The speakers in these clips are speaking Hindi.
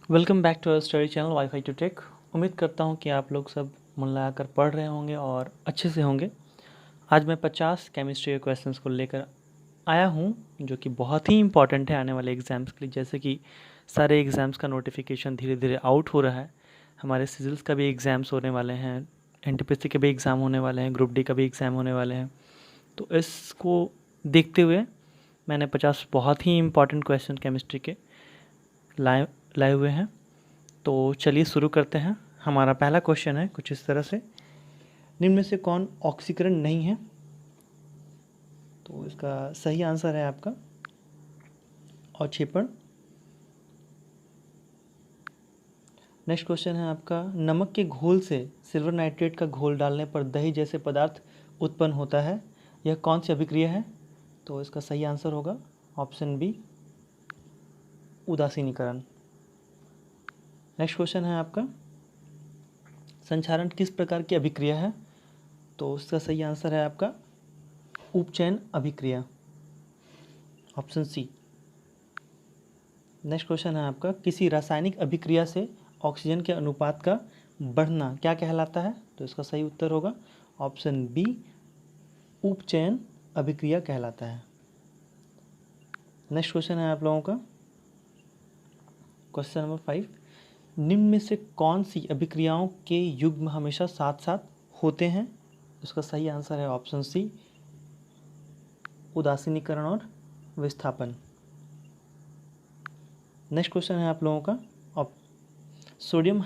Welcome back to our study channel WiFi to tech. उम्मीद करता हूँ कि आप लोग सब मन लगाकर पढ़ रहे होंगे और अच्छे से होंगे। आज मैं 50 केमिस्ट्री के क्वेश्चंस को लेकर आया हूँ जो कि बहुत ही इंपॉर्टेंट है आने वाले एग्ज़ाम्स के लिए। जैसे कि सारे एग्ज़ाम्स का नोटिफिकेशन धीरे धीरे आउट हो रहा है, हमारे सिविल्स का भी एग्ज़ाम्स होने वाले हैं, एनटीपीसी के भी एग्ज़ाम होने वाले हैं, ग्रुप डी का भी एग्ज़ाम होने वाले हैं। तो इसको देखते हुए मैंने 50 बहुत ही इंपॉर्टेंट क्वेश्चन केमिस्ट्री के लाए लाए हुए हैं। तो चलिए शुरू करते हैं। हमारा पहला क्वेश्चन है कुछ इस तरह से, निम्न में से कौन ऑक्सीकरण नहीं है? तो इसका सही आंसर है आपका अवक्षेपण। नेक्स्ट क्वेश्चन है आपका, नमक के घोल से सिल्वर नाइट्रेट का घोल डालने पर दही जैसे पदार्थ उत्पन्न होता है, यह कौन सी अभिक्रिया है? तो इसका सही आंसर होगा ऑप्शन बी, उदासीनीकरण। नेक्स्ट क्वेश्चन है आपका, संक्षारण किस प्रकार की अभिक्रिया है? तो इसका सही आंसर है आपका उपचयन अभिक्रिया, ऑप्शन सी। नेक्स्ट क्वेश्चन है आपका, किसी रासायनिक अभिक्रिया से ऑक्सीजन के अनुपात का बढ़ना क्या कहलाता है? तो इसका सही उत्तर होगा ऑप्शन बी, उपचयन अभिक्रिया कहलाता है। नेक्स्ट क्वेश्चन है आप लोगों का क्वेश्चन नंबर 5, निम्न में से कौन सी अभिक्रियाओं के युग्म हमेशा साथ साथ होते हैं? इसका सही आंसर है ऑप्शन सी, उदासीनीकरण और विस्थापन। नेक्स्ट क्वेश्चन है आप लोगों का, सोडियम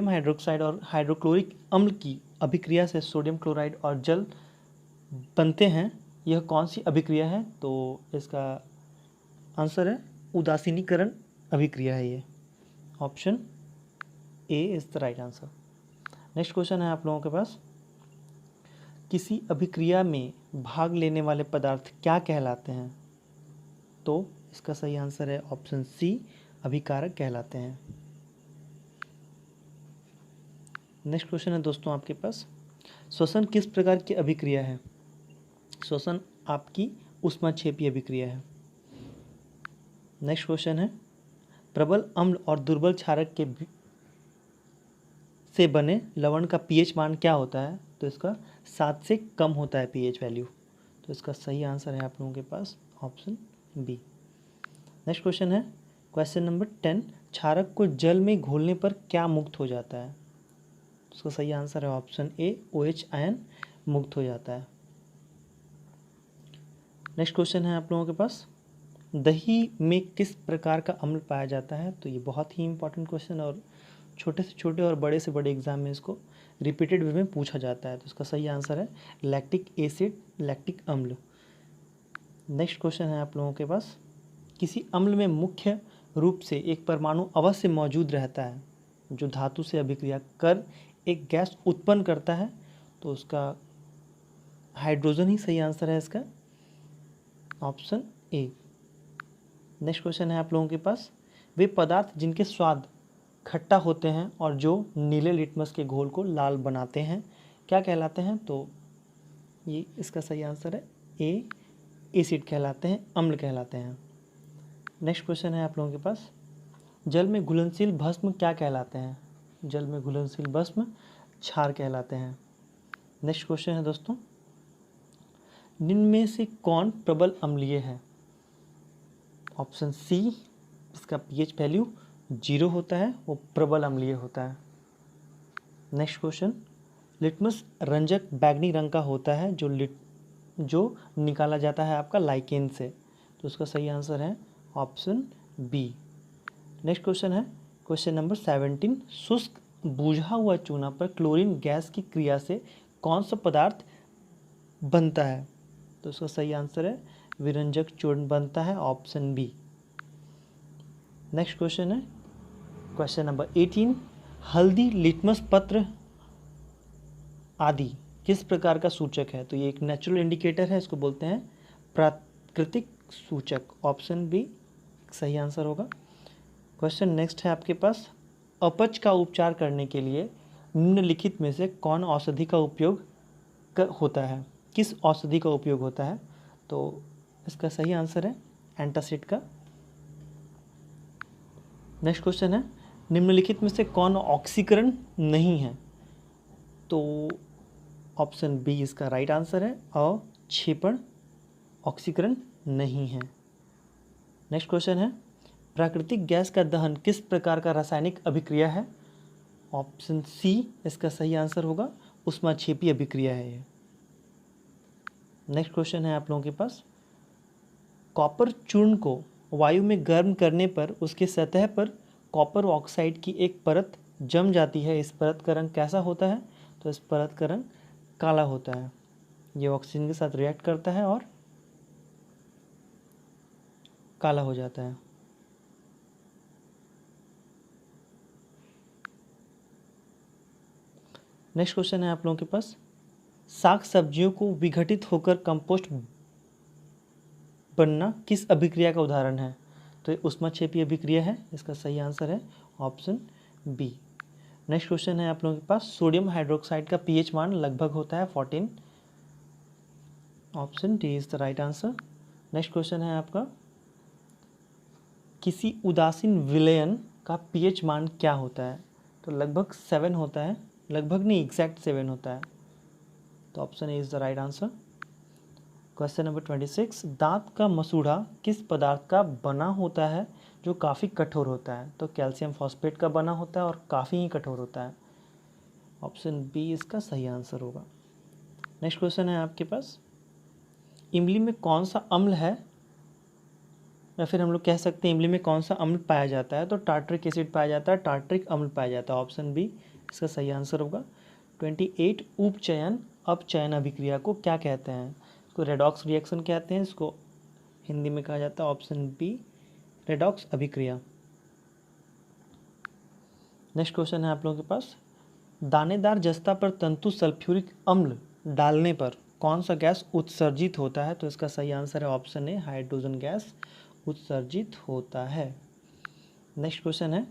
हाइड्रोक्साइड और हाइड्रोक्लोरिक अम्ल की अभिक्रिया से सोडियम क्लोराइड और जल बनते हैं, यह कौन सी अभिक्रिया है? तो इसका आंसर है उदासीनीकरण अभिक्रिया है ये, option A is the right answer. Next question है आप लोगों के पास, किसी अभिक्रिया में भाग लेने वाले पदार्थ क्या कहलाते हैं? तो इसका सही आंसर है ऑप्शन सी, अभिकारक कहलाते हैं। नेक्स्ट क्वेश्चन है दोस्तों आपके पास, श्वसन किस प्रकार की अभिक्रिया है? श्वसन आपकी ऊष्माक्षेपी अभिक्रिया है। नेक्स्ट क्वेश्चन है, प्रबल अम्ल और दुर्बल क्षारक के से बने लवण का पीएच मान क्या होता है? तो इसका 7 से कम होता है पीएच वैल्यू। तो इसका सही आंसर है आप लोगों के पास ऑप्शन बी। नेक्स्ट क्वेश्चन है क्वेश्चन नंबर 10, क्षारक को जल में घोलने पर क्या मुक्त हो जाता है? उसका सही आंसर है ऑप्शन ए, OH आयन मुक्त हो जाता है। नेक्स्ट क्वेश्चन है आप लोगों के पास, दही में किस प्रकार का अम्ल पाया जाता है? तो ये बहुत ही इंपॉर्टेंट क्वेश्चन और छोटे से छोटे और बड़े से बड़े एग्जाम में इसको रिपीटेड वे में पूछा जाता है। तो इसका सही आंसर है लैक्टिक एसिड, लैक्टिक अम्ल। नेक्स्ट क्वेश्चन है आप लोगों के पास, किसी अम्ल में मुख्य रूप से एक परमाणु अवश्य मौजूद रहता है जो धातु से अभिक्रिया कर एक गैस उत्पन्न करता है, तो उसका हाइड्रोजन ही सही आंसर है इसका, ऑप्शन ए। नेक्स्ट क्वेश्चन है आप लोगों के पास, वे पदार्थ जिनके स्वाद खट्टा होते हैं और जो नीले लिटमस के घोल को लाल बनाते हैं क्या कहलाते हैं? तो ये इसका सही आंसर है ए, एसिड कहलाते हैं, अम्ल कहलाते हैं। नेक्स्ट क्वेश्चन है आप लोगों के पास, जल में घुलनशील भस्म क्या कहलाते हैं? जल में घुलनशील भस्म क्षार कहलाते हैं। नेक्स्ट क्वेश्चन है दोस्तों, निम्न में से कौन प्रबल अम्लीय है? ऑप्शन सी, इसका पीएच वैल्यू 0 होता है, वो प्रबल अम्लीय होता है। नेक्स्ट क्वेश्चन, लिटमस रंजक बैगनी रंग का होता है जो निकाला जाता है आपका लाइकेन से, तो उसका सही आंसर है ऑप्शन बी। नेक्स्ट क्वेश्चन है क्वेश्चन नंबर 17, शुष्क बुझा हुआ चूना पर क्लोरीन गैस की क्रिया से कौन सा पदार्थ बनता है? तो उसका सही आंसर है विरंजक चूर्ण बनता है, ऑप्शन बी। नेक्स्ट क्वेश्चन है क्वेश्चन नंबर 18, हल्दी, लिटमस पत्र आदि किस प्रकार का सूचक है? तो ये एक नेचुरल इंडिकेटर है, इसको बोलते हैं प्राकृतिक सूचक, ऑप्शन बी सही आंसर होगा। क्वेश्चन नेक्स्ट है आपके पास, अपच का उपचार करने के लिए निम्नलिखित में से कौन औषधि का उपयोग होता है? किस औषधि का उपयोग होता है? तो इसका सही आंसर है एंटासिड का। नेक्स्ट क्वेश्चन है, निम्नलिखित में से कौन ऑक्सीकरण नहीं है? तो ऑप्शन बी इसका राइट आंसर है, अवक्षेपण ऑक्सीकरण नहीं है। नेक्स्ट क्वेश्चन है, प्राकृतिक गैस का दहन किस प्रकार का रासायनिक अभिक्रिया है? ऑप्शन सी इसका सही आंसर होगा, ऊष्माक्षेपी अभिक्रिया है ये। नेक्स्ट क्वेश्चन है आप लोगों के पास, कॉपर चूर्ण को वायु में गर्म करने पर उसके सतह पर कॉपर ऑक्साइड की एक परत जम जाती है। इस परत का रंग कैसा होता है? तो इस परत का रंग काला होता है। ये ऑक्सीजन के साथ रिएक्ट करता है और काला हो जाता है। नेक्स्ट क्वेश्चन है आप लोगों के पास, साग सब्जियों को विघटित होकर कंपोस्ट बनना किस अभिक्रिया का उदाहरण है? तो ये ऊष्माक्षेपी अभिक्रिया है। इसका सही आंसर है ऑप्शन बी। नेक्स्ट क्वेश्चन है आप लोगों के पास, सोडियम हाइड्रोक्साइड का पीएच मान लगभग होता है 14। Option D is the right answer. Next question है आपका, किसी उदासीन विलयन का पीएच मान क्या होता है? तो लगभग 7 होता है, लगभग नहीं एग्जैक्ट 7 होता है। तो option A is the right answer. Question number 26, दांत का मसूड़ा किस पदार्थ का बना होता है जो काफ़ी कठोर होता है? तो कैल्शियम फॉस्फेट का बना होता है और काफ़ी ही कठोर होता है। ऑप्शन बी इसका सही आंसर होगा। नेक्स्ट क्वेश्चन है आपके पास, इमली में कौन सा अम्ल है, या फिर हम लोग कह सकते हैं इमली में कौन सा अम्ल पाया जाता है? तो टार्ट्रिक एसिड पाया जाता है, टार्ट्रिक अम्ल पाया जाता है। ऑप्शन बी इसका सही आंसर होगा। 28 उपचयन अपचयन अभिक्रिया को क्या कहते हैं? इसको रेडॉक्स रिएक्शन कहते हैं, इसको हिंदी में कहा जाता है ऑप्शन बी रेडॉक्स अभिक्रिया। नेक्स्ट क्वेश्चन है आप लोगों के पास, दानेदार जस्ता पर तंतु सल्फ्यूरिक अम्ल डालने पर कौन सा गैस उत्सर्जित होता है? तो इसका सही आंसर है ऑप्शन ए हाइड्रोजन गैस उत्सर्जित होता है। नेक्स्ट क्वेश्चन है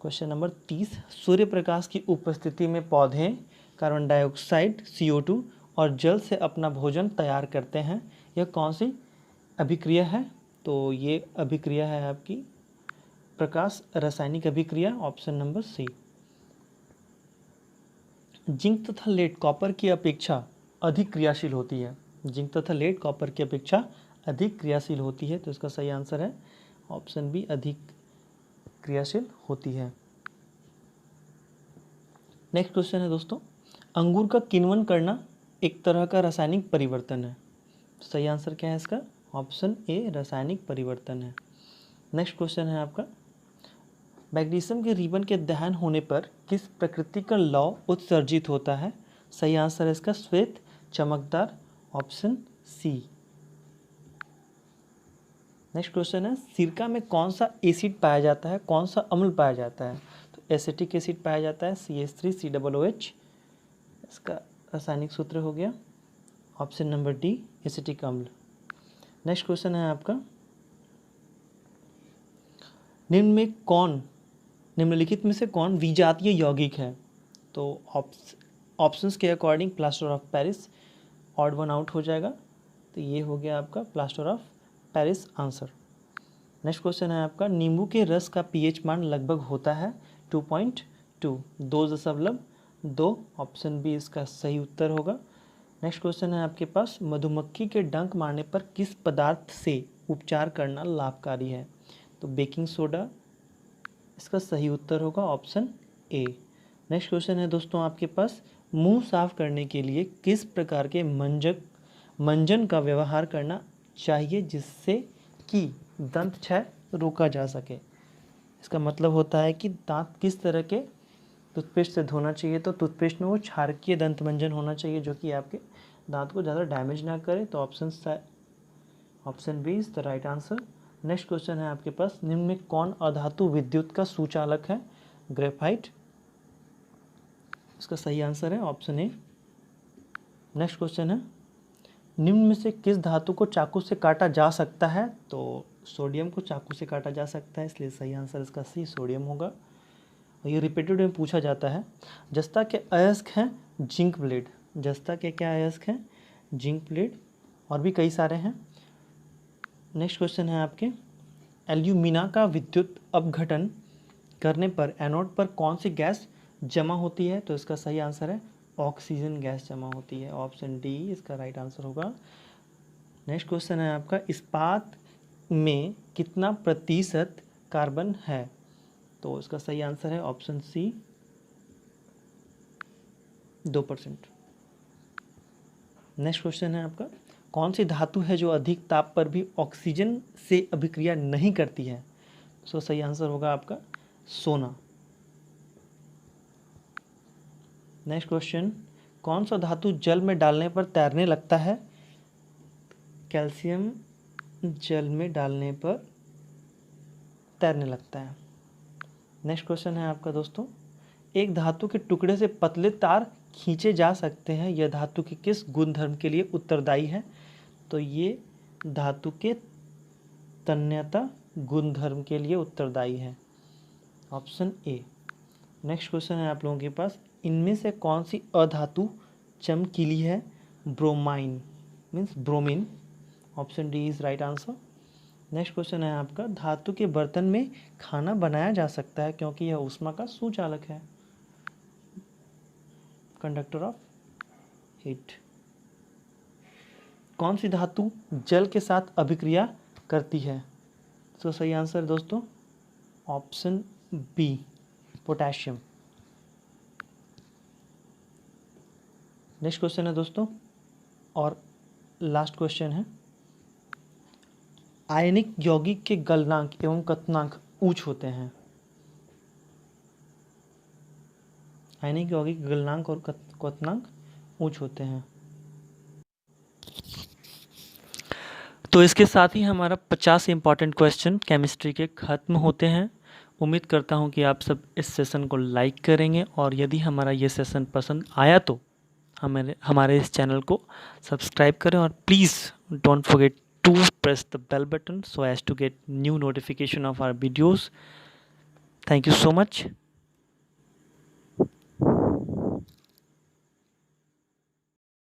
क्वेश्चन नंबर 30, सूर्य प्रकाश की उपस्थिति में पौधे कार्बन डाइऑक्साइड CO2 और जल से अपना भोजन तैयार करते हैं। यह कौन सी अभिक्रिया है? तो ये अभिक्रिया है आपकी प्रकाश रासायनिक अभिक्रिया। Option number C. जिंक तथा लेड कॉपर की अपेक्षा अधिक क्रियाशील होती है। जिंक तथा लेड कॉपर की अपेक्षा अधिक क्रियाशील होती है। तो इसका सही आंसर है ऑप्शन बी अधिक क्रियाशील होती है। नेक्स्ट क्वेश्चन है दोस्तों, अंगूर का किण्वन करना एक तरह का रासायनिक परिवर्तन है। सही आंसर क्या है इसका? ऑप्शन ए रासायनिक परिवर्तन है। नेक्स्ट क्वेश्चन है आपका, मैग्नीशियम के रिबन के दहन होने पर किस प्राकृतिक लौह उत्सर्जित होता है? सही आंसर है इसका श्वेत चमकदार। Option C. नेक्स्ट क्वेश्चन है, सिरका में कौन सा एसिड पाया जाता है, कौन सा अम्ल पाया जाता है? तो एसिटिक एसिड पाया जाता है CH3COOH। इसका रासायनिक सूत्र हो गया ऑप्शन नंबर डी एसिटिक अम्ल। नेक्स्ट क्वेश्चन है आपका, निम्नलिखित में से कौन विजातीय यौगिक है? तो ऑप्शंस के according plaster of Paris odd one out हो जाएगा। तो ये हो गया आपका plaster of Paris answer. Next question है आपका, नींबू के रस का पीएच मान लगभग होता है 2.2 2.2। ऑप्शन बी इसका सही उत्तर होगा। नेक्स्ट क्वेश्चन है आपके पास, मधुमक्खी के डंक मारने पर किस पदार्थ से उपचार करना लाभकारी है? तो बेकिंग सोडा इसका सही उत्तर होगा ऑप्शन ए। नेक्स्ट क्वेश्चन है दोस्तों आपके पास, मुंह साफ करने के लिए किस प्रकार के मंजन का व्यवहार करना चाहिए जिससे कि दंत क्षय रोका जा सके? इसका मतलब होता है कि दांत किस तरह के टूथपेस्ट से धोना चाहिए। तो टूथपेस्ट में वो क्षारकीय दंत मंजन होना चाहिए जो कि आपके दांत को ज़्यादा डैमेज ना करे। तो option B is the right answer. Next question है आपके पास, निम्न में कौन अधातु विद्युत का सुचालक है? ग्रेफाइट। इसका सही आंसर है ऑप्शन ए। नेक्स्ट क्वेश्चन है, निम्न में से किस धातु को चाकू से काटा जा सकता है? तो सोडियम को चाकू से काटा जा सकता है, इसलिए सही आंसर इसका सी सोडियम होगा। और ये रिपीटेड में पूछा जाता है। जस्ता के अयस्क हैं जिंक ब्लेड। जस्ता के क्या अयस्क हैं? Zinc blende. और भी कई सारे हैं। नेक्स्ट क्वेश्चन है आपके, एल्यूमिना का विद्युत अपघटन करने पर एनोड पर कौन सी गैस जमा होती है? तो इसका सही आंसर है ऑक्सीजन गैस जमा होती है। ऑप्शन डी इसका राइट आंसर होगा। नेक्स्ट क्वेश्चन है आपका, इस्पात में कितना प्रतिशत कार्बन है? तो इसका सही आंसर है ऑप्शन सी 2%। नेक्स्ट क्वेश्चन है आपका, कौन सी धातु है जो अधिक ताप पर भी ऑक्सीजन से अभिक्रिया नहीं करती है? सो सही आंसर होगा आपका सोना। नेक्स्ट क्वेश्चन, कौन सा धातु जल में डालने पर तैरने लगता है? कैल्शियम जल में डालने पर तैरने लगता है। नेक्स्ट क्वेश्चन है आपका दोस्तों, एक धातु के टुकड़े से पतले तार खींचे जा सकते हैं, यह धातु के किस गुणधर्म के लिए उत्तरदायी है? तो ये धातु के तन्यता गुणधर्म के लिए उत्तरदायी है। Option A. नेक्स्ट क्वेश्चन है आप लोगों के पास, इनमें से कौन सी अधातु चमकीली है? Bromine means bromine. Option D is right answer. Next question है आपका, धातु के बर्तन में खाना बनाया जा सकता है क्योंकि यह ऊष्मा का सुचालक है, कंडक्टर ऑफ हीट। कौन सी धातु जल के साथ अभिक्रिया करती है? तो सही आंसर दोस्तों option B potassium. Next question है दोस्तों और लास्ट क्वेश्चन है, आयनिक यौगिक के गलनांक एवं क्वथनांक ऊंच होते हैं। आयनिक यौगिक के गलनांक और क्वथनांक ऊंच होते हैं। तो इसके साथ ही हमारा 50 इंपॉर्टेंट क्वेश्चन केमिस्ट्री के खत्म होते हैं। उम्मीद करता हूं कि आप सब इस सेशन को लाइक करेंगे और यदि हमारा ये सेशन पसंद आया तो हमारे इस चैनल को सब्सक्राइब करें और please don't forget to press the bell button so as to get new notification of our videos. Thank you so much.